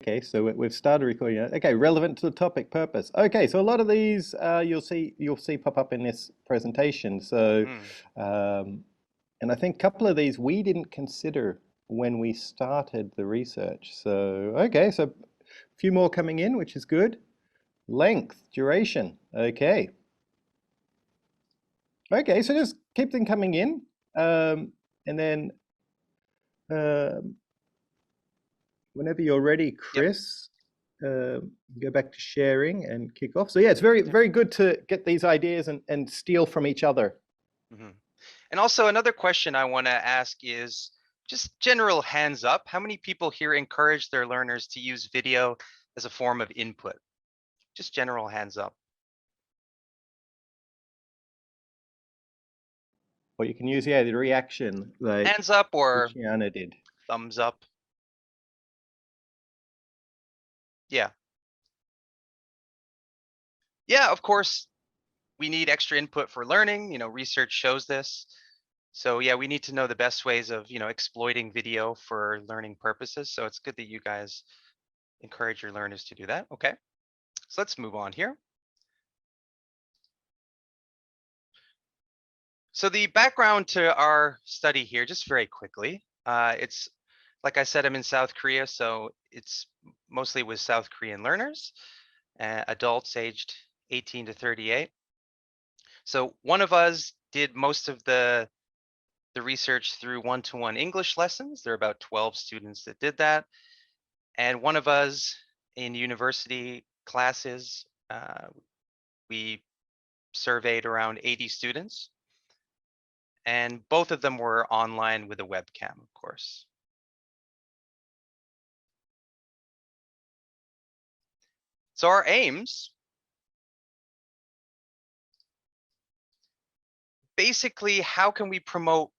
Okay, so we've started recording. Okay, relevant to the topic, purpose. Okay, so a lot of these you'll see pop up in this presentation. So, Mm. and I think a couple of these we didn't consider when we started the research. So, okay, so a few more coming in, which is good. Length, duration. Okay. Okay, so just keep them coming in. And then um, whenever you're ready, Yep. Chris, go back to sharing and kick off. So yeah, it's very, Yep. very good to get these ideas and steal from each other. Hmm. And also another question I want to ask is just general hands up. How many people here encourage their learners to use video as a form of input? Just general hands up. Or you can use, yeah, the reaction like Hands up or Luciana did. thumbs up. Yeah. Yeah, of course, we need extra input for learning. Research shows this. So yeah, we need to know the best ways of, exploiting video for learning purposes. So it's good that you guys encourage your learners to do that. Okay. So let's move on here. So the background to our study here, just very quickly, it's like I said, I'm in South Korea, so it's mostly with South Korean learners, adults aged 18 to 38. So one of us did most of the research through one-to-one English lessons. There are about 12 students that did that, and one of us in university classes, we surveyed around 80 students. And both of them were online with a webcam, of course. So our aims, basically, how can we promote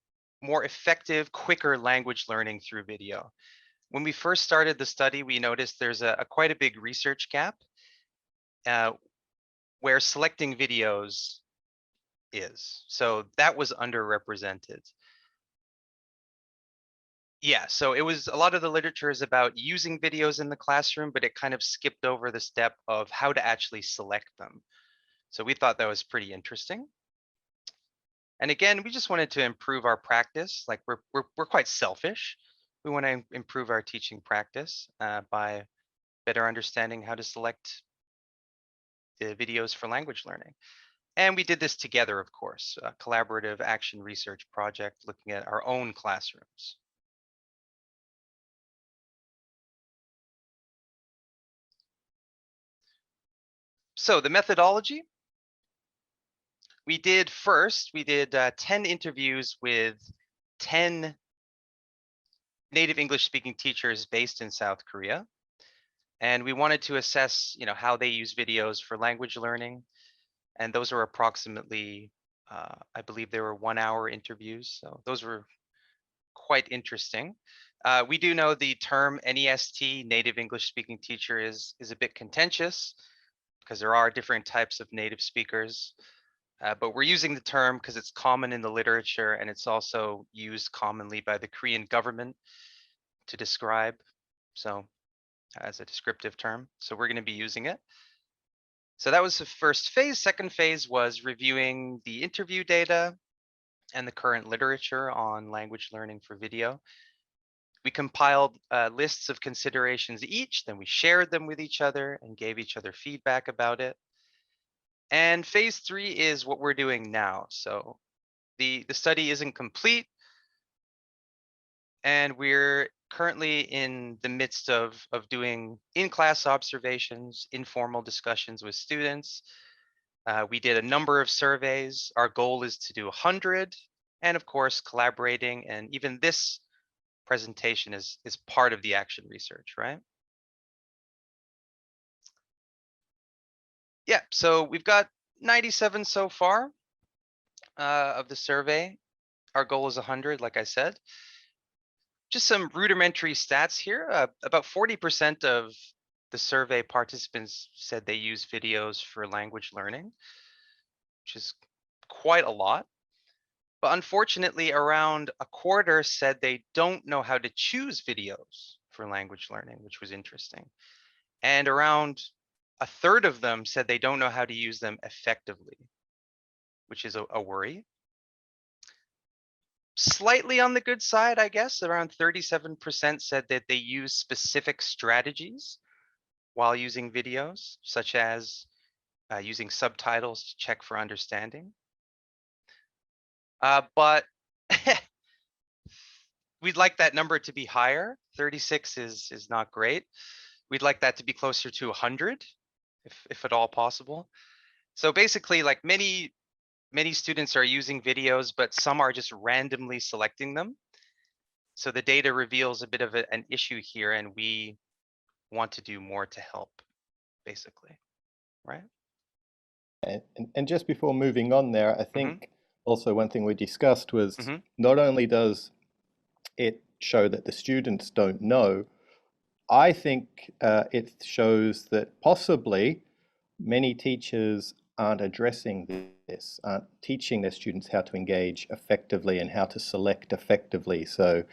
more effective, quicker language learning through video? When we first started the study, we noticed there's a quite a big research gap uh, where selecting videos is. So that was underrepresented. Yeah, so it was a lot of the literature is about using videos in the classroom, but it kind of skipped over the step of how to actually select them. So we thought that was pretty interesting. And again, we just wanted to improve our practice. Like we're quite selfish. We want to improve our teaching practice by better understanding how to select the videos for language learning. And we did this together, of course, a collaborative action research project looking at our own classrooms. So the methodology, we did 10 interviews with 10 native English speaking teachers based in South Korea. And we wanted to assess, how they use videos for language learning. And those are approximately, I believe they were 1 hour interviews. So those were quite interesting. We do know the term NEST, native English speaking teacher, is a bit contentious because there are different types of native speakers. But we're using the term because it's common in the literature and it's also used commonly by the Korean government to describe. So as a descriptive term. So we're going to be using it. So that was the first phase. Second phase was reviewing the interview data and the current literature on language learning for video. We compiled lists of considerations each, then we shared them with each other and gave each other feedback about it. And phase 3 is what we're doing now. So the study isn't complete, and we're currently in the midst of doing in-class observations, informal discussions with students. We did a number of surveys. Our goal is to do 100, and of course, collaborating. And even this presentation is part of the action research, right? Yeah, so we've got 97 so far of the survey. Our goal is 100, like I said. Just some rudimentary stats here. About 40% of the survey participants said they use videos for language learning, which is quite a lot. But unfortunately, around a quarter said they don't know how to choose videos for language learning, which was interesting. And around a third of them said they don't know how to use them effectively, which is a worry. Slightly on the good side, I guess, around 37% said that they use specific strategies while using videos, such as using subtitles to check for understanding. But we'd like that number to be higher. 36 is not great. We'd like that to be closer to 100, if at all possible. So basically, like many students are using videos, but some are just randomly selecting them. So the data reveals a bit of an issue here, and we want to do more to help, basically, right? And just before moving on there, I think also one thing we discussed was not only does it show that the students don't know, I think it shows that possibly many teachers aren't addressing this, aren't teaching their students how to engage effectively and how to select effectively. So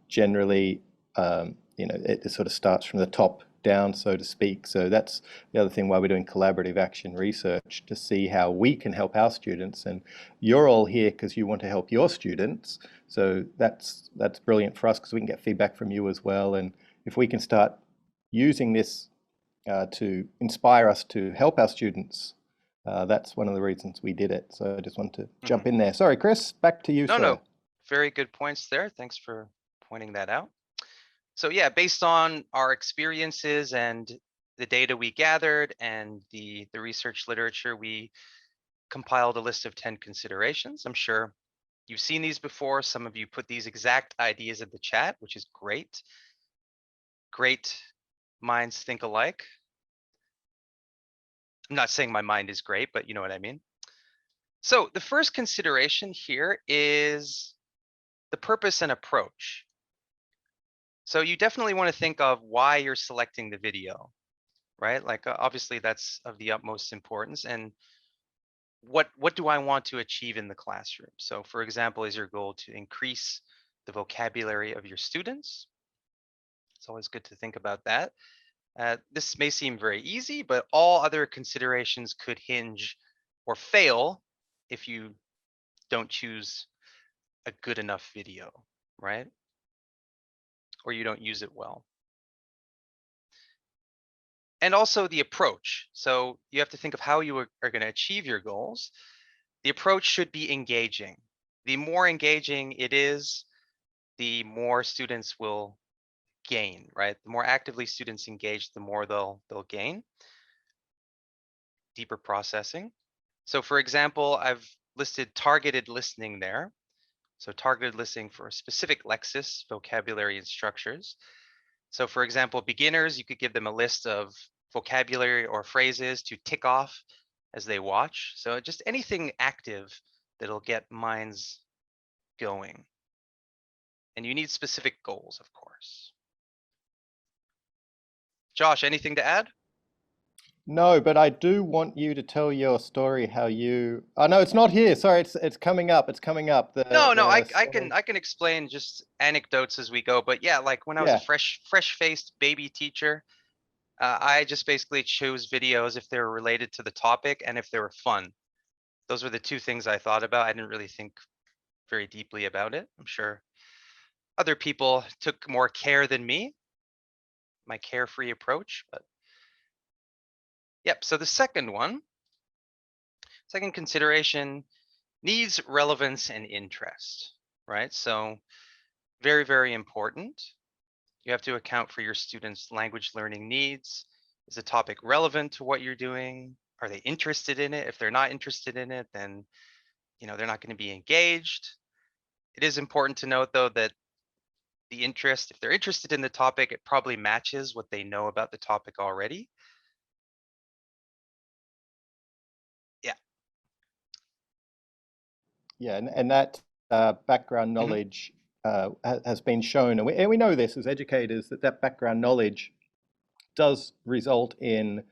generally, it sort of starts from the top down, so to speak. So that's the other thing why we're doing collaborative action research, to see how we can help our students. And you're all here because you want to help your students. So that's brilliant for us because we can get feedback from you as well. And if we can start using this to inspire us to help our students, that's one of the reasons we did it. So I just want to jump in there. Sorry, Chris, back to you, sir. No, very good points there. Thanks for pointing that out. So yeah, based on our experiences and the data we gathered and the research literature, we compiled a list of 10 considerations. I'm sure you've seen these before. Some of you put these exact ideas in the chat, which is great. Great minds think alike. I'm not saying my mind is great, but you know what I mean. So the first consideration here is the purpose and approach. So you definitely want to think of why you're selecting the video, right? Like obviously that's of the utmost importance. And what do I want to achieve in the classroom? So for example, is your goal to increase the vocabulary of your students? It's always good to think about that. This may seem very easy, but all other considerations could hinge or fail if you don't choose a good enough video, right? Or you don't use it well. And also the approach. So you have to think of how you are going to achieve your goals. The approach should be engaging. The more engaging it is, the more students will gain, right? The more actively students engage, the more they'll gain. Deeper processing. So for example, I've listed targeted listening there. So targeted listening for specific lexis, vocabulary, and structures. So for example, beginners, you could give them a list of vocabulary or phrases to tick off as they watch. So just anything active that'll get minds going. And you need specific goals, of course. Josh, anything to add? No, but I do want you to tell your story how you. Oh no, it's not here. Sorry, it's coming up. It's coming up. No, I can explain just anecdotes as we go. But yeah, like when I was a fresh-faced baby teacher, I just basically chose videos if they were related to the topic and if they were fun. Those were the two things I thought about. I didn't really think very deeply about it. I'm sure other people took more care than me, my carefree approach, but yep. So the second consideration, needs, relevance, and interest, right? So very, very important. You have to account for your students' language learning needs. Is the topic relevant to what you're doing? Are they interested in it? If they're not interested in it, then they're not going to be engaged. It is important to note though that the interest, if they're interested in the topic, it probably matches what they know about the topic already. Yeah, and that background knowledge has been shown, and we know this as educators, that background knowledge does result in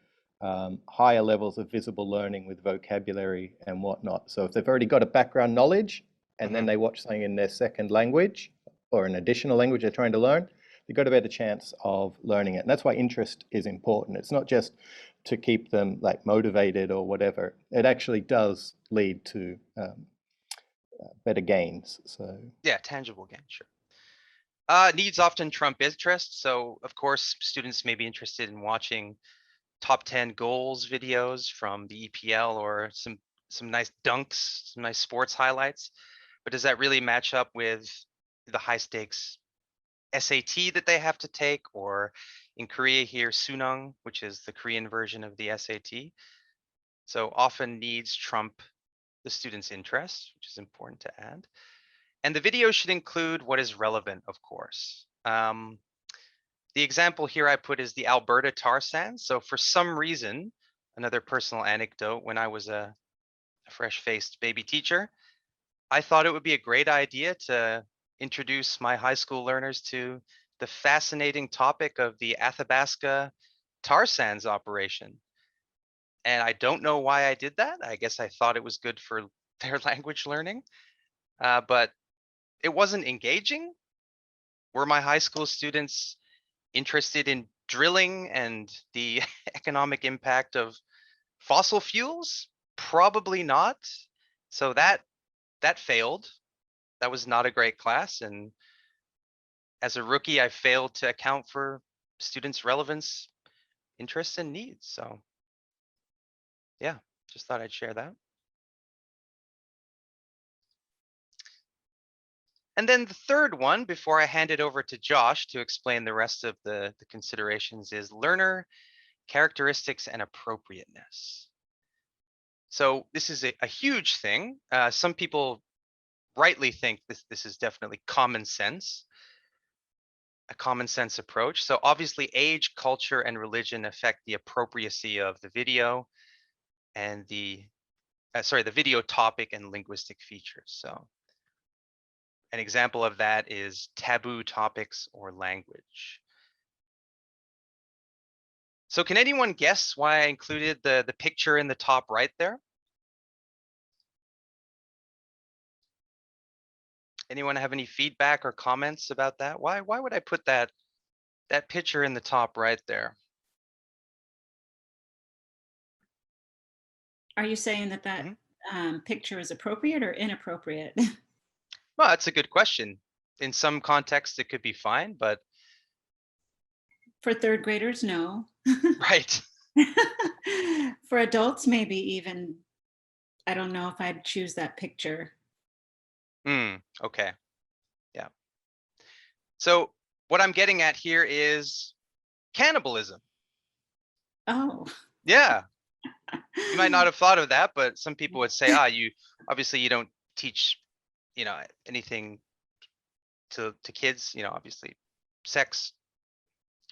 higher levels of visible learning with vocabulary and whatnot. So if they've already got a background knowledge and then they watch something in their second language or an additional language they're trying to learn, they've got a better chance of learning it. And that's why interest is important. It's not just to keep them like motivated or whatever. It actually does lead to better gains. So Yeah, tangible gain, sure. Needs often trump interest. So of course, students may be interested in watching top 10 goals videos from the EPL or some nice dunks, some nice sports highlights. But does that really match up with the high stakes SAT that they have to take, or in Korea here, Sunung, which is the Korean version of the SAT? So often needs trump the student's interest, which is important to add. And the video should include what is relevant, of course. The example here I put is the Alberta tar sands. So for some reason, another personal anecdote, when I was a fresh-faced baby teacher, I thought it would be a great idea to introduce my high school learners to the fascinating topic of the Athabasca tar sands operation. And I don't know why I did that. I guess I thought it was good for their language learning, but it wasn't engaging. Were my high school students interested in drilling and the economic impact of fossil fuels? Probably not. So that failed. That was not a great class, and as a rookie, I failed to account for students' relevance, interests, and needs. So yeah, just thought I'd share that. And then the third one, before I hand it over to Josh to explain the rest of the considerations, is learner characteristics and appropriateness. So this is a huge thing. Some people rightly think this is definitely common sense, a common sense approach. So obviously age, culture, and religion affect the appropriacy of the video and the video topic and linguistic features. So an example of that is taboo topics or language. So can anyone guess why I included the picture in the top right there? Anyone have any feedback or comments about that? Why would I put that picture in the top right there? Are you saying that picture is appropriate or inappropriate? Well, that's a good question. In some contexts, it could be fine, but For third graders, no. right. For adults, maybe even, I don't know if I'd choose that picture. Okay. Yeah. So what I'm getting at here is cannibalism. Oh. Yeah. You might not have thought of that, but some people would say, you obviously you don't teach, anything to kids, obviously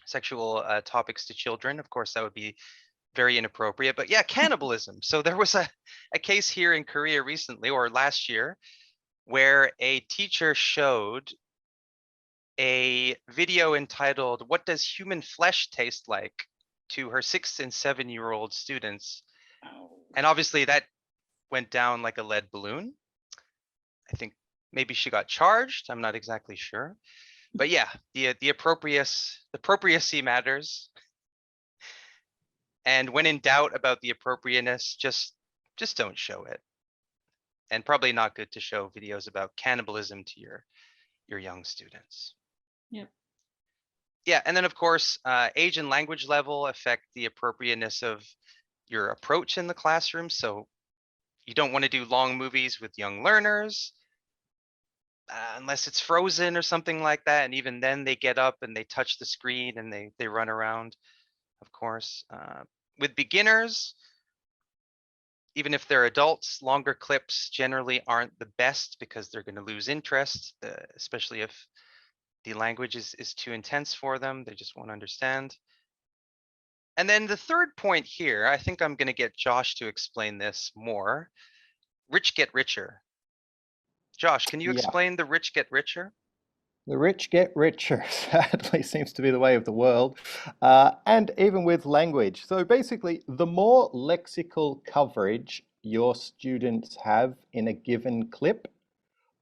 sexual topics to children. Of course, that would be very inappropriate. But yeah, cannibalism. So there was a case here in Korea recently, or last year, where a teacher showed a video entitled "What Does Human Flesh Taste Like?" to her 6 and 7-year-old students. And obviously that went down like a lead balloon. I think maybe she got charged. I'm not exactly sure. But yeah, the appropriacy matters. And when in doubt about the appropriateness, just don't show it. And probably not good to show videos about cannibalism to your young students. Yep. Yeah, and then of course, age and language level affect the appropriateness of your approach in the classroom. So you don't want to do long movies with young learners, unless it's Frozen or something like that. And even then they get up and they touch the screen and they run around, of course. With beginners, even if they're adults, longer clips generally aren't the best because they're going to lose interest, especially if the language is too intense for them. They just won't understand. And then the third point here, I think I'm going to get Josh to explain this more. Rich get richer. Josh, can you yeah, explain the rich get richer? the rich get richer, sadly, seems to be the way of the world, and even with language. So basically, the more lexical coverage your students have in a given clip,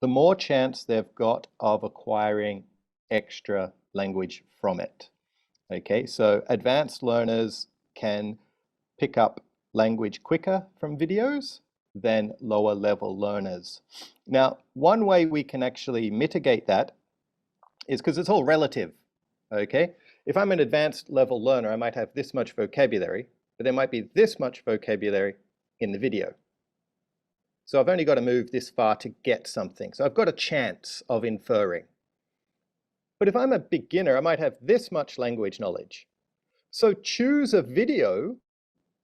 the more chance they've got of acquiring extra language from it. Okay, so advanced learners can pick up language quicker from videos than lower level learners. Now, one way we can actually mitigate that is because it's all relative, okay? If I'm an advanced level learner, I might have this much vocabulary, but there might be this much vocabulary in the video. So I've only got to move this far to get something. So I've got a chance of inferring. But if I'm a beginner, I might have this much language knowledge. So choose a video,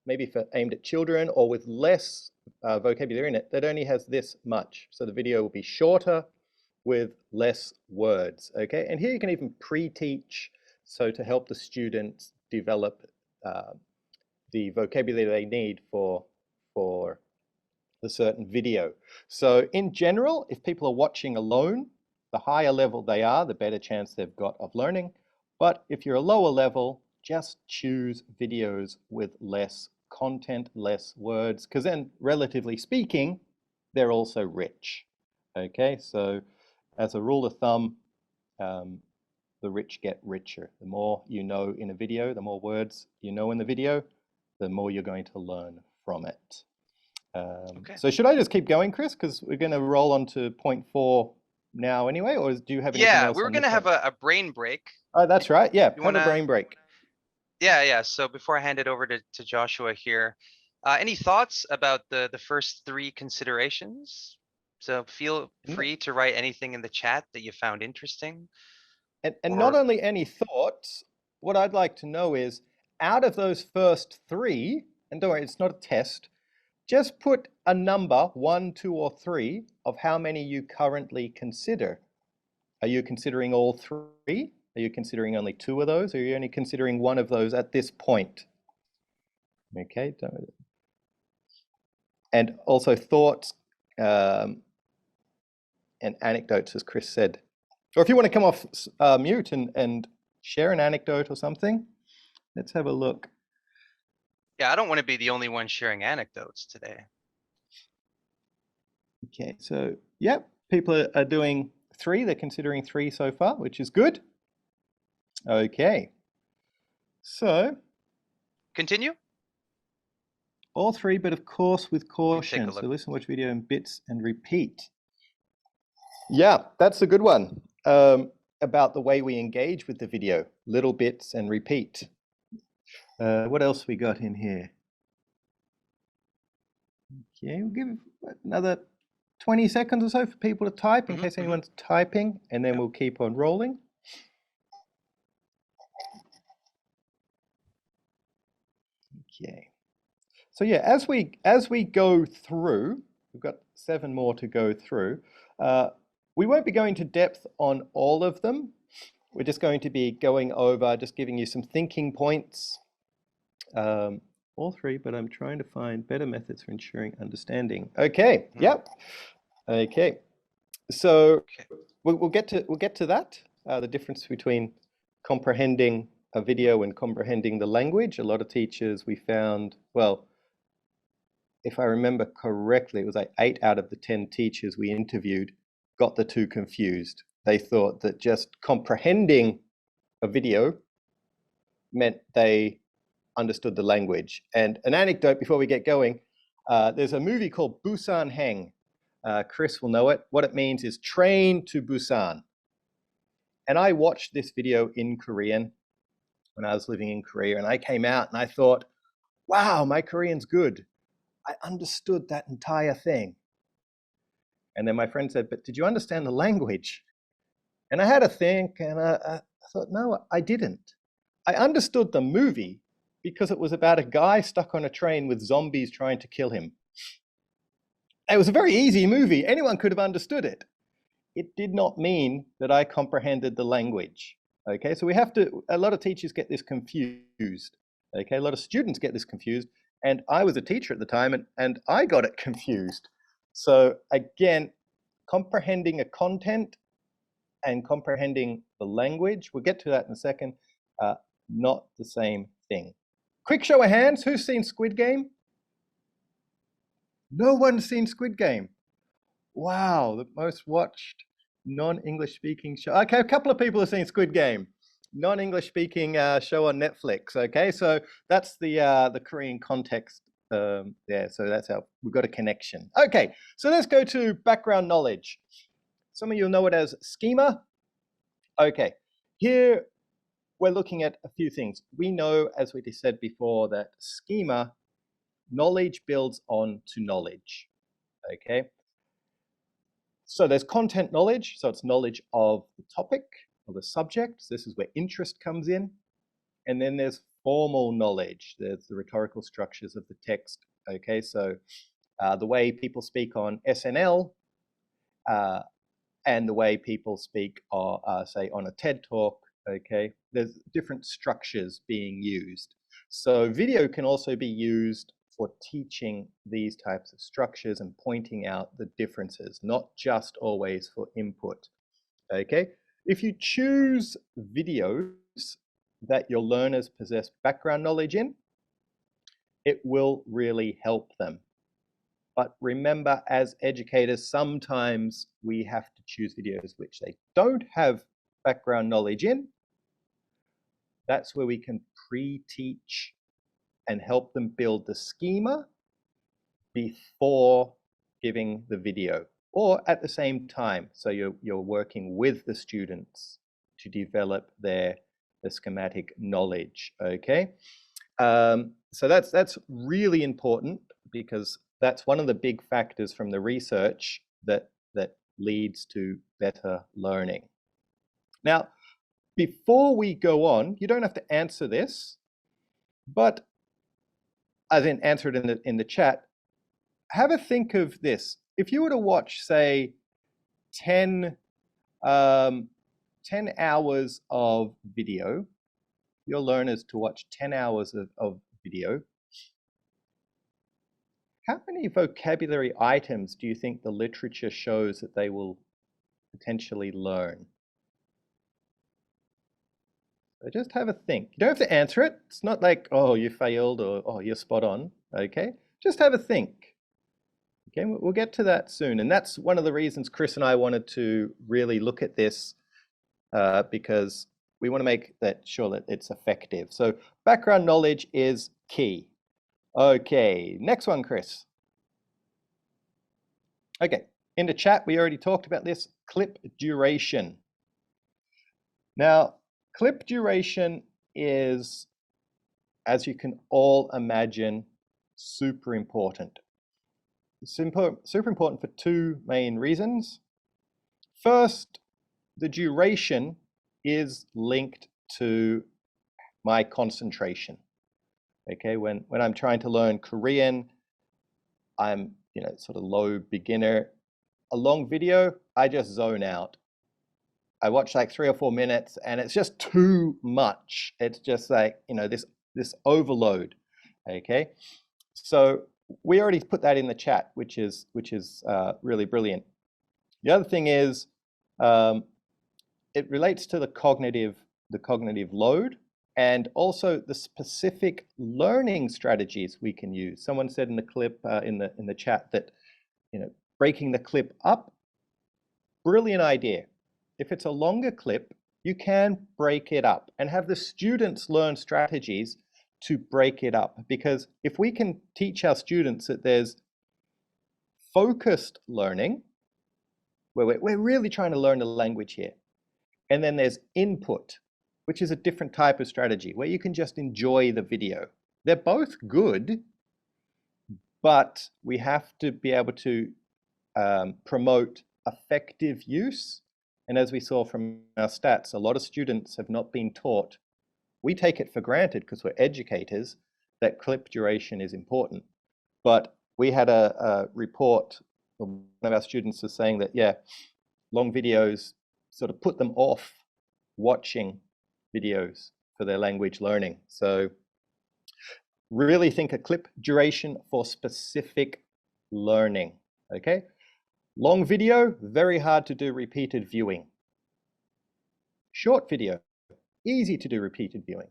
maybe aimed at children or with less vocabulary in it, that only has this much. So the video will be shorter with less words, okay? And here you can even pre-teach, so to help the students develop the vocabulary they need for the certain video. So in general, if people are watching alone, the higher level they are, the better chance they've got of learning. But if you're a lower level, just choose videos with less content, less words, because then, relatively speaking, they're also rich. Okay, so as a rule of thumb, the rich get richer. The more you know in a video, the more words you know in the video, the more you're going to learn from it. Okay. So should I just keep going, Chris? Because we're going to roll on to point 4 now anyway, or do you have anything else? Yeah, we were on going to this have one? a brain break. Oh, that's right. Yeah, You have a wanna- brain break. Yeah. So before I hand it over to Joshua here, any thoughts about the first 3 considerations? So feel free to write anything in the chat that you found interesting. And not only any thoughts, what I'd like to know is, out of those first 3, and don't worry, it's not a test, just put a number, 1, 2, or 3, of how many you currently consider. Are you considering all 3? Are you considering only 2 of those? Or are you only considering 1 of those at this point? Okay. And also thoughts and anecdotes, as Chris said. Or if you want to come off mute and share an anecdote or something, let's have a look. Yeah, I don't want to be the only one sharing anecdotes today. Okay, so yep, people are doing 3. They're considering 3 so far, which is good. Okay, so Continue. all 3, but of course with caution. look. So listen, watch video in bits and repeat. Yeah, that's a good one. About the way we engage with the video, little bits and repeat. What else we got in here? Okay, we'll give another 20 seconds or so for people to type in case anyone's typing, and then we'll keep on rolling. Okay. So yeah, as we go through, we've got 7 more to go through. We won't be going to depth on all of them. We're just going to be going over, just giving you some thinking points. All 3, but I'm trying to find better methods for ensuring understanding. Okay, yep. Okay, so we'll get to that. The difference between comprehending a video and comprehending the language. A lot of teachers, we found, well, if I remember correctly, it was like 8 out of the 10 teachers we interviewed got the 2 confused. They thought that just comprehending a video meant they understood the language. And an anecdote before we get going, there's a movie called Busan Heng. Chris will know it. What it means is train to Busan. And I watched this video in Korean when I was living in Korea, and I came out and I thought, wow, my Korean's good. I understood that entire thing. And then my friend said, but did you understand the language? And I had to think, and I thought, no, I didn't. I understood the movie because it was about a guy stuck on a train with zombies trying to kill him. It was a very easy movie. Anyone could have understood it. It did not mean that I comprehended the language. Okay, so we have to, a lot of teachers get this confused. Okay, a lot of students get this confused. And I was a teacher at the time, and I got it confused. So again, comprehending a content and comprehending the language, we'll get to that in a second, not the same thing. Quick show of hands, who's seen Squid Game? No one's seen Squid Game. Wow, the most watched non-English speaking show. Okay, a couple of people have seen Squid Game. non-English speaking show on Netflix. Okay, so that's the Korean context there. So that's how we've got a connection. Okay, so let's go to background knowledge. Some of you know it as schema. Okay, here we're looking at a few things. We know, as we said before, that schema, knowledge builds on to knowledge. Okay, so there's content knowledge, so it's knowledge of the topic or the subject. So this is where interest comes in. And then there's formal knowledge. There's the rhetorical structures of the text. Okay, so the way people speak on SNL and the way people speak, say, on a TED Talk. Okay, there's different structures being used. So video can also be used for teaching these types of structures and pointing out the differences, not just always for input. Okay, if you choose videos that your learners possess background knowledge in, it will really help them. But remember, as educators, sometimes we have to choose videos which they don't have background knowledge in. That's where we can pre-teach and help them build the schema before giving the video, or at the same time. So you're working with the students to develop the schematic knowledge. Okay, so that's really important, because that's one of the big factors from the research that leads to better learning. Now, before we go on, you don't have to answer this, but I didn't answer it in the chat. Have a think of this. If you were to watch, say, 10 hours of video, your learners to watch 10 hours of video, how many vocabulary items do you think the literature shows that they will potentially learn? So just have a think. You don't have to answer it. It's not like, oh, you failed, or oh, you're spot on. Okay, just have a think. Okay, we'll get to that soon. And that's one of the reasons Chris and I wanted to really look at this, because we want to make sure that it's effective. So background knowledge is key. Okay, next one, Chris. Okay, in the chat, we already talked about this, clip duration. Now, clip duration is, as you can all imagine, super important. It's super important for two main reasons. First, the duration is linked to my concentration. Okay, when I'm trying to learn Korean, I'm sort of low beginner. A long video, I just zone out. I watch like 3 or 4 minutes and it's just too much. It's just like, this overload. Okay, so we already put that in the chat, which is really brilliant. The other thing is, it relates to the cognitive load, and also the specific learning strategies we can use. Someone said in the clip, in the chat, that breaking the clip up, brilliant idea. If it's a longer clip, you can break it up and have the students learn strategies to break it up. Because if we can teach our students that there's focused learning, where we're really trying to learn the language here, and then there's input, which is a different type of strategy where you can just enjoy the video. They're both good, but we have to be able to promote effective use. And as we saw from our stats, a lot of students have not been taught. We take it for granted because we're educators that clip duration is important. But we had a report, one of our students was saying that, yeah, long videos sort of put them off watching videos for their language learning. So really think a clip duration for specific learning, okay? Long video, very hard to do repeated viewing. Short video, easy to do repeated viewing,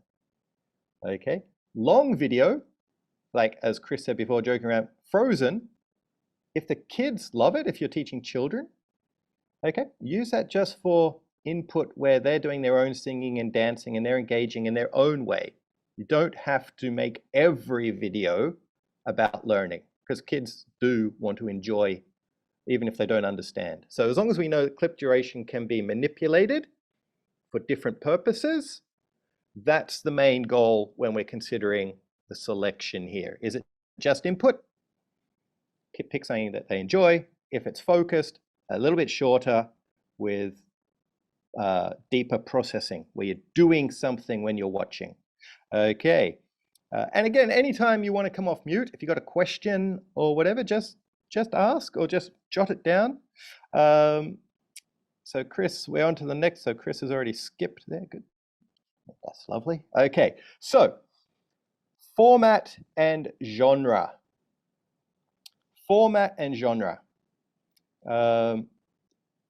okay? Long video, like as Chris said before, joking around, Frozen, if the kids love it, if you're teaching children, okay, use that just for input where they're doing their own singing and dancing and they're engaging in their own way. You don't have to make every video about learning, because kids do want to enjoy even if they don't understand. So as long as we know that clip duration can be manipulated for different purposes, that's the main goal when we're considering the selection here. Is it just input? Pick something that they enjoy. If it's focused, a little bit shorter with deeper processing, where you're doing something when you're watching. Okay. And again, anytime you want to come off mute, if you've got a question or whatever, just ask or just jot it down. So Chris, we're on to the next. So Chris has already skipped there. Good. That's lovely. Okay. So format and genre. Format and genre.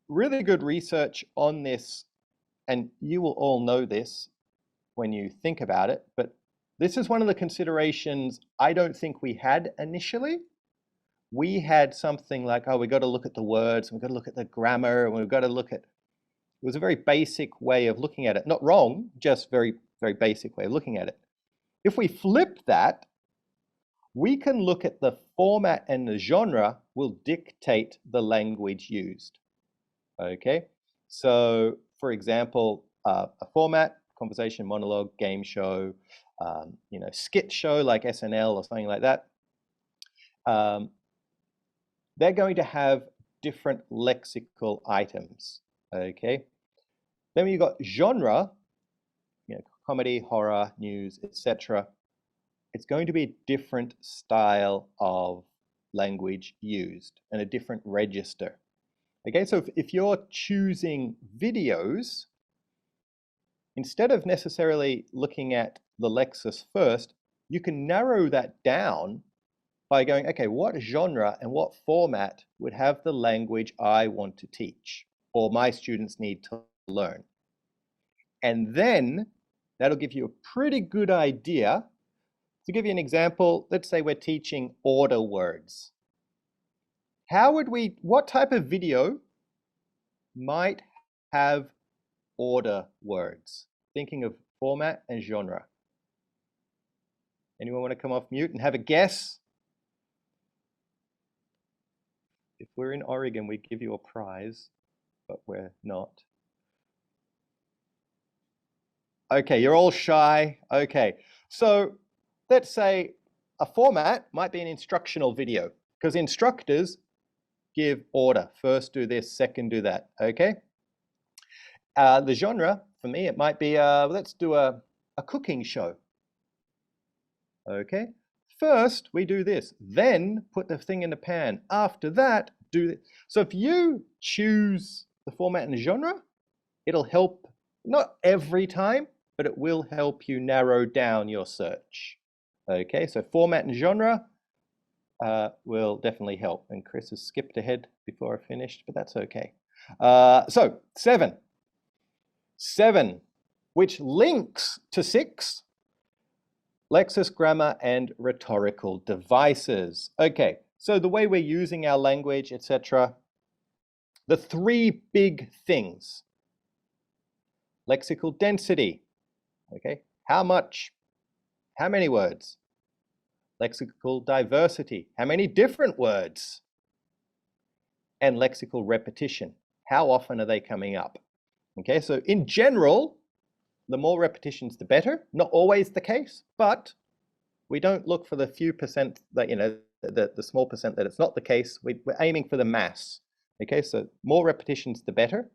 Really good research on this, and you will all know this when you think about it, but this is one of the considerations I don't think we had initially. We had something like, oh, we've got to look at the words, and we've got to look at the grammar, and we've got to look at, it was a very basic way of looking at it. Not wrong, just very, very basic way of looking at it. If we flip that, we can look at the format, and the genre will dictate the language used. Okay, so for example, a format, conversation, monologue, game show, skit show like SNL or something like that, they're going to have different lexical items. Okay, then you've got genre, comedy, horror, news, etc. It's going to be a different style of language used and a different register. Okay, so if you're choosing videos, instead of necessarily looking at the Lexis first, you can narrow that down by going, okay, what genre and what format would have the language I want to teach or my students need to learn? And then that'll give you a pretty good idea. To give you an example, let's say we're teaching order words. What type of video might have order words? Thinking of format and genre. Anyone want to come off mute and have a guess? If we're in Oregon, we give you a prize, but we're not. Okay, you're all shy. Okay, so let's say a format might be an instructional video, because instructors give order. First do this, second do that, okay? The genre, for me, it might be, let's do a cooking show. Okay, first we do this, then put the thing in the pan. After that, do this. So if you choose the format and the genre, it'll help, not every time, but it will help you narrow down your search. Okay, so format and genre will definitely help. And Chris has skipped ahead before I finished, but that's okay. So 7, which links to 6, Lexis, grammar, and rhetorical devices. Okay, so the way we're using our language, etc. The 3 big things. Lexical density. Okay, how much? How many words? Lexical diversity. How many different words? And lexical repetition. How often are they coming up? Okay, so in general, the more repetitions, the better. Not always the case, but we don't look for the few percent that, the small percent that it's not the case. We're aiming for the mass. Okay, so more repetitions, the better.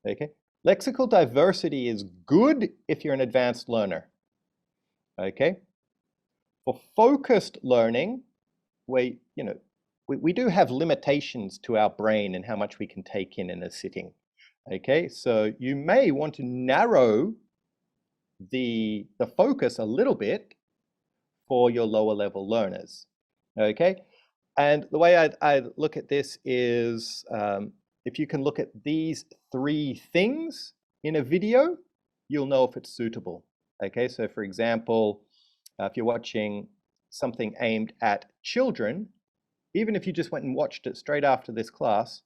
Okay, lexical diversity is good if you're an advanced learner. Okay, for focused learning, we do have limitations to our brain and how much we can take in a sitting. Okay, so you may want to narrow the focus a little bit for your lower level learners. Okay, and the way I look at this is if you can look at these 3 things in a video, you'll know if it's suitable. Okay, so for example, if you're watching something aimed at children, even if you just went and watched it straight after this class,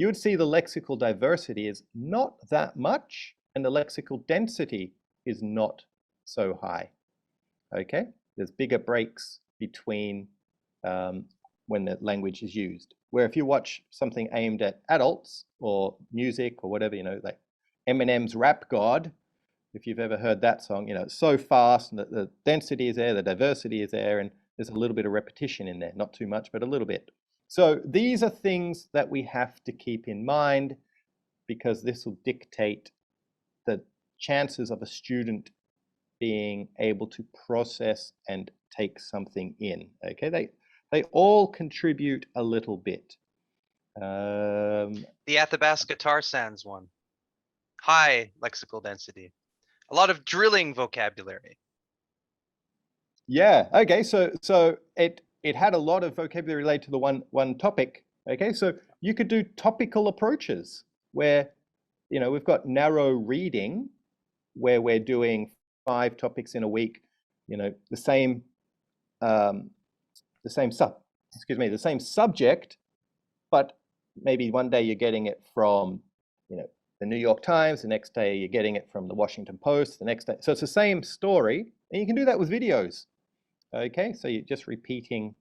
you would see the lexical diversity is not that much, and the lexical density is not so high. Okay, there's bigger breaks between when the language is used. Where if you watch something aimed at adults or music or whatever, you know, like Eminem's Rap God, if you've ever heard that song, you know, it's so fast and the density is there, the diversity is there, and there's a little bit of repetition in there, not too much, but a little bit. So these are things that we have to keep in mind because this will dictate the chances of a student being able to process and take something in. Okay, they all contribute a little bit. The Athabasca tar sands one. High lexical density. A lot of drilling vocabulary. Yeah, okay, so it had a lot of vocabulary related to the one topic. Okay, so you could do topical approaches where, you know, we've got narrow reading where we're doing 5 topics in a week, you know, the same subject, but maybe one day you're getting it from, you know, the New York Times, the next day you're getting it from the Washington Post, the next day. So it's the same story, and you can do that with videos. Okay, so you're just repeating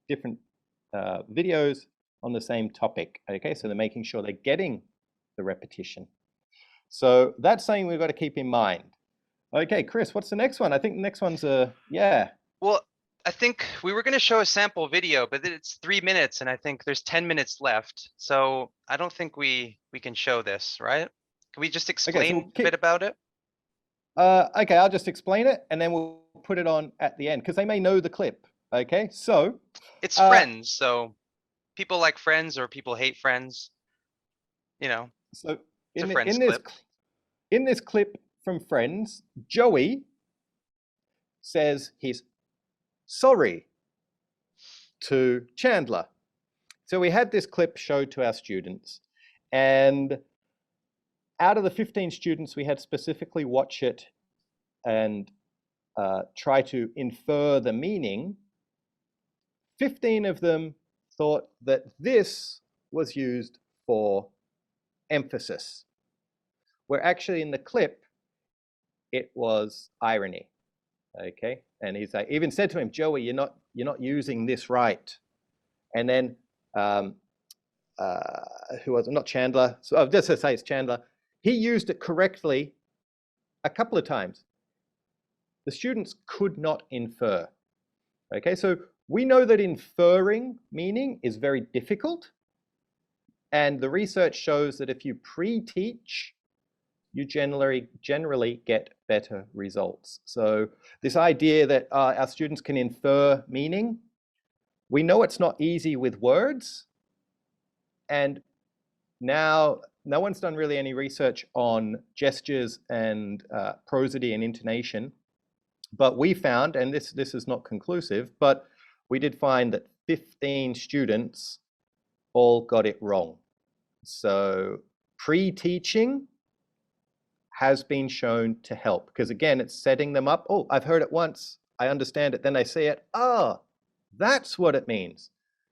different videos on the same topic. Okay, so they're making sure they're getting the repetition. So that's something we've got to keep in mind. Okay, Chris, what's the next one? I think the next one's yeah. Well, I think we were going to show a sample video, but it's 3 minutes and I think there's 10 minutes left. So I don't think we can show this, right? Can we just explain a bit about it? Okay, I'll just explain it and then we'll put it on at the end because they may know the clip. Okay, so it's Friends, so people like Friends or people hate Friends, you know. So in this clip from Friends, Joey says he's sorry to Chandler. So we had this clip showed to our students, and out of the 15 students we had specifically watch it and try to infer the meaning, 15 of them thought that this was used for emphasis, where actually in the clip it was irony. Okay, and he's like, even said to him, Joey, you're not using this right. And then who was it? Not Chandler, so I'll just say it's Chandler, he used it correctly a couple of times. The students could not infer. Okay, so we know that inferring meaning is very difficult, and the research shows that if you pre-teach, you generally get better results. So this idea that our students can infer meaning, we know it's not easy with words, and now no one's done really any research on gestures and prosody and intonation, but we found, and this is not conclusive, but we did find that 15 students all got it wrong. So pre-teaching has been shown to help because, again, it's setting them up. Oh, I've heard it once, I understand it, then they see it. Ah, that's what it means.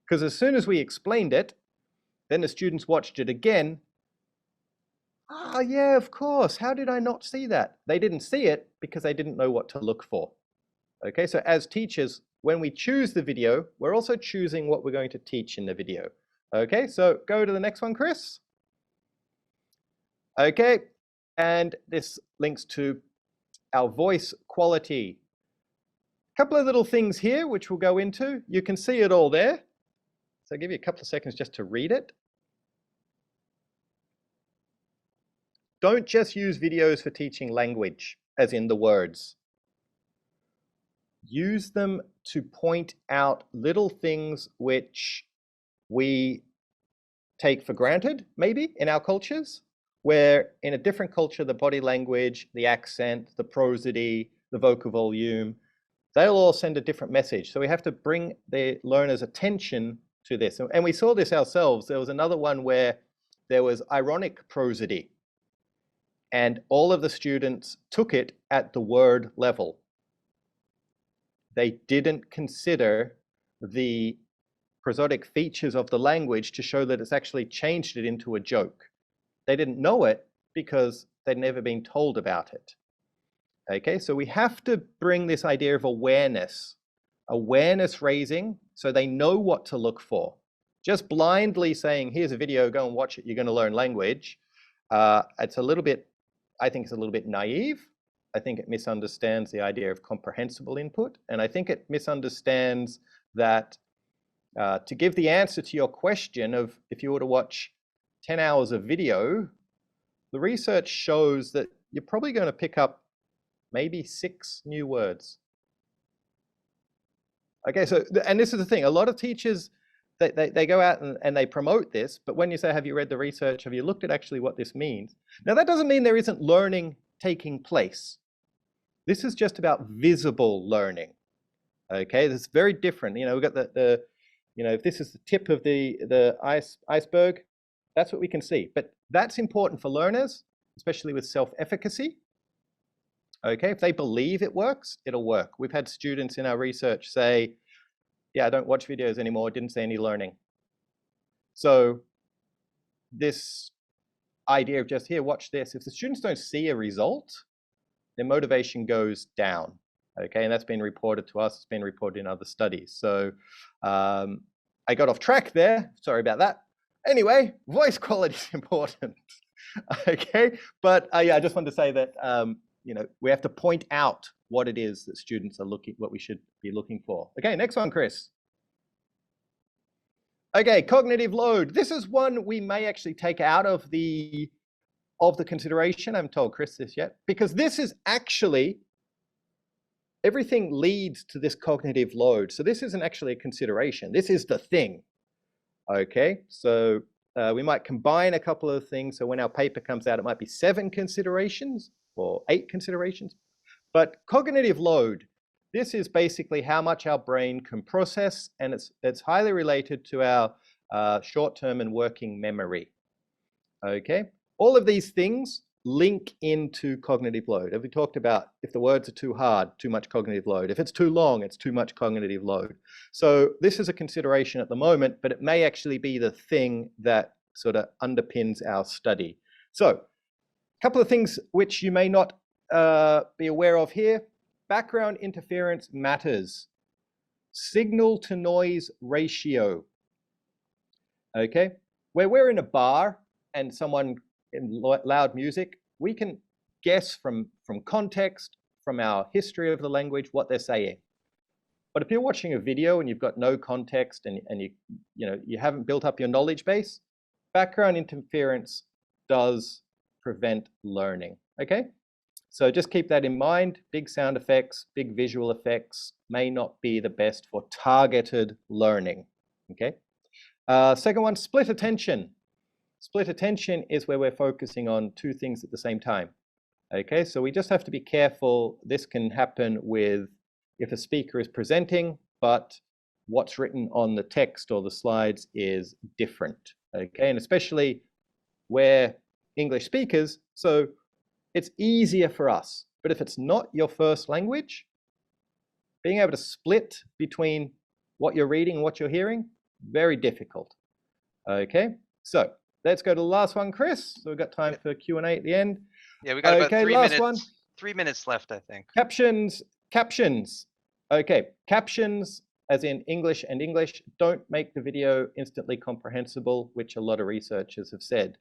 Because as soon as we explained it, then the students watched it again. Ah, yeah, of course. How did I not see that? They didn't see it because they didn't know what to look for. Okay, so as teachers, when we choose the video, we're also choosing what we're going to teach in the video. Okay, so go to the next one, Chris. Okay, and this links to our voice quality. A couple of little things here which we'll go into. You can see it all there. So I'll give you a couple of seconds just to read it. Don't just use videos for teaching language, as in the words. Use them to point out little things which we take for granted, maybe, in our cultures, where in a different culture, the body language, the accent, the prosody, the vocal volume, they'll all send a different message. So we have to bring the learner's attention to this. And we saw this ourselves. There was another one where there was ironic prosody, and all of the students took it at the word level. They didn't consider the prosodic features of the language to show that it's actually changed it into a joke. They didn't know it because they'd never been told about it. Okay, so we have to bring this idea of awareness raising, so they know what to look for. Just blindly saying, here's a video, go and watch it, you're going to learn language. It's a little bit, I think it's a little bit naive. I think it misunderstands the idea of comprehensible input. And I think it misunderstands that to give the answer to your question of if you were to watch 10 hours of video, the research shows that you're probably going to pick up maybe 6 new words. Okay, so, and this is the thing, a lot of teachers, they go out and they promote this, but when you say, have you read the research, have you looked at actually what this means? Now that doesn't mean there isn't learning taking place. This is just about visible learning. Okay, this is very different. You know, we've got the you know, if this is the tip of the iceberg, that's what we can see. But that's important for learners, especially with self-efficacy. Okay, if they believe it works, it'll work. We've had students in our research say, yeah, I don't watch videos anymore, didn't see any learning. So this idea of just, here, watch this, if the students don't see a result, their motivation goes down. Okay, and that's been reported to us, it's been reported in other studies. So I got off track there, sorry about that. Anyway, voice quality is important. Okay, but yeah, I just wanted to say that you know, we have to point out what it is that students are looking, what we should be looking for. Okay, next one, Chris. Okay, cognitive load. This is one we may actually take out of the consideration. I haven't told Chris this yet, because this is actually, everything leads to this cognitive load. So this isn't actually a consideration. This is the thing. Okay, so we might combine a couple of things. So when our paper comes out, it might be 7 considerations or 8 considerations. But cognitive load, this is basically how much our brain can process, and it's highly related to our short-term and working memory. Okay, all of these things link into cognitive load. Have we talked about if the words are too hard, too much cognitive load? If it's too long, it's too much cognitive load. So this is a consideration at the moment, but it may actually be the thing that sort of underpins our study. So a couple of things which you may not be aware of here. Background interference matters. Signal to noise ratio. Okay, where we're in a bar and someone in loud music, we can guess from context, from our history of the language, what they're saying. But if you're watching a video and you've got no context and you haven't built up your knowledge base, background interference does prevent learning. Okay, so just keep that in mind. Big sound effects, big visual effects may not be the best for targeted learning. Okay, second one, split attention. Split attention is where we're focusing on 2 things at the same time. Okay, so we just have to be careful. This can happen with if a speaker is presenting, but what's written on the text or the slides is different. Okay, and especially we're English speakers, so it's easier for us. But if it's not your first language, being able to split between what you're reading and what you're hearing, very difficult. Okay, so let's go to the last one, Chris. So we've got time for Q&A at the end. Yeah, we got about 3 last minutes. one. 3 minutes left, I think. Captions. Okay, captions, as in English and English, don't make the video instantly comprehensible, which a lot of researchers have said.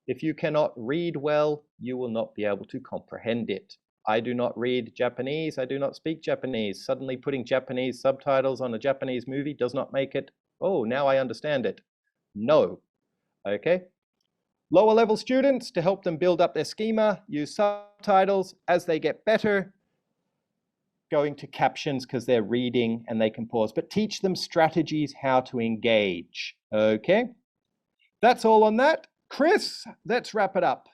If you cannot read well, you will not be able to comprehend it. I do not read Japanese. I do not speak Japanese. Suddenly putting Japanese subtitles on a Japanese movie does not make it, oh, now I understand it. No. Okay. Lower level students, to help them build up their schema, use subtitles. As they get better, going to captions because they're reading and they can pause, but teach them strategies how to engage. Okay. That's all on that. Chris, let's wrap it up.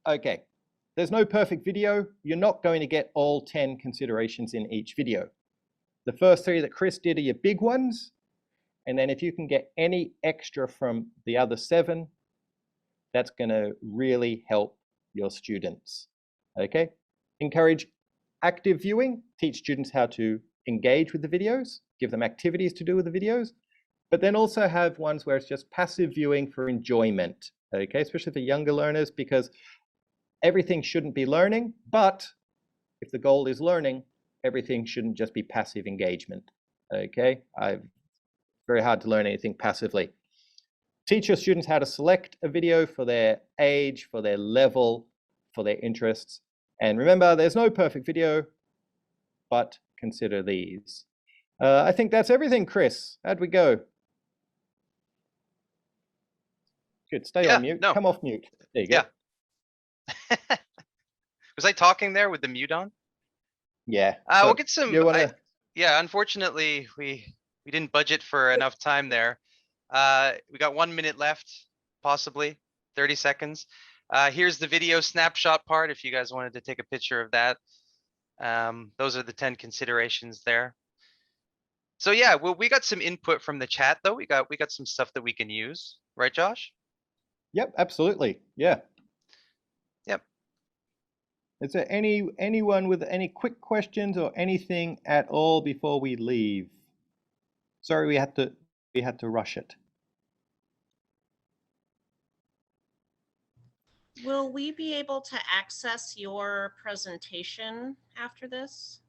Okay. There's no perfect video. You're not going to get all 10 considerations in each video. The first 3 that Chris did are your big ones. And then if you can get any extra from the other 7, that's going to really help your students. Okay? Encourage active viewing. Teach students how to engage with the videos, give them activities to do with the videos, but then also have ones where it's just passive viewing for enjoyment, okay, especially for younger learners, because everything shouldn't be learning, but if the goal is learning, everything shouldn't just be passive engagement, okay? Very hard to learn anything passively. Teach your students how to select a video for their age, for their level, for their interests. And remember, there's no perfect video, but consider these. I think that's everything, Chris. How'd we go? Good, stay on mute. No. Come off mute. There you go. Yeah. Was I talking there with the mute on? Yeah. We'll get some. You wanna... Yeah, unfortunately, we didn't budget for enough time there. We got 1 minute left, possibly 30 seconds. Here's the video snapshot part if you guys wanted to take a picture of that. Those are the 10 considerations there. So yeah, well, we got some input from the chat though. We got some stuff that we can use, right, Josh? Yep, absolutely. Yeah. Yep. Is there anyone with any quick questions or anything at all before we leave? Sorry, we had to rush it. Will we be able to access your presentation after this?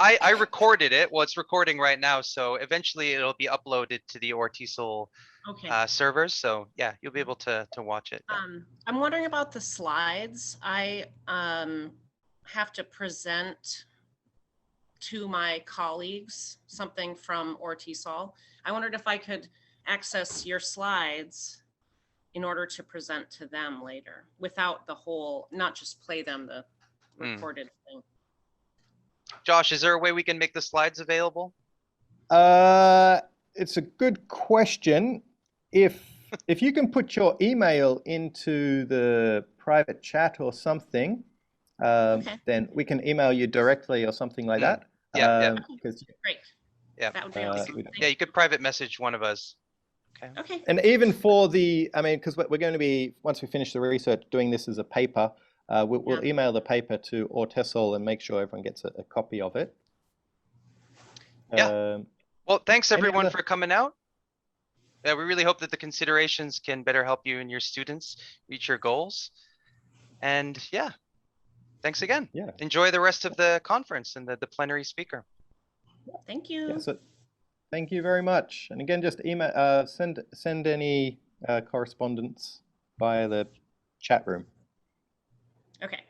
I recorded it. Well, it's recording right now, so eventually it'll be uploaded to the ORTESOL servers. So yeah, you'll be able to watch it. Yeah. I'm wondering about the slides. I have to present to my colleagues something from ORTESOL. I wondered if I could access your slides in order to present to them later without the whole, not just play them, the recorded thing. Josh, is there a way we can make the slides available? It's a good question. If you can put your email into the private chat or something, then we can email you directly or something like that. Yeah, great. Yeah, that would be awesome. Yeah, you could private message one of us. Okay. And even for the, I mean, because we're going to be, once we finish the research, doing this as a paper, we'll email the paper to ORTESOL and make sure everyone gets a copy of it. Yeah. Well, thanks everyone for coming out. We really hope that the considerations can better help you and your students reach your goals. And yeah, thanks again. Yeah. Enjoy the rest of the conference and the plenary speaker. Thank you. Yeah, so thank you very much. And again, just email, send any correspondence via the chat room. Okay.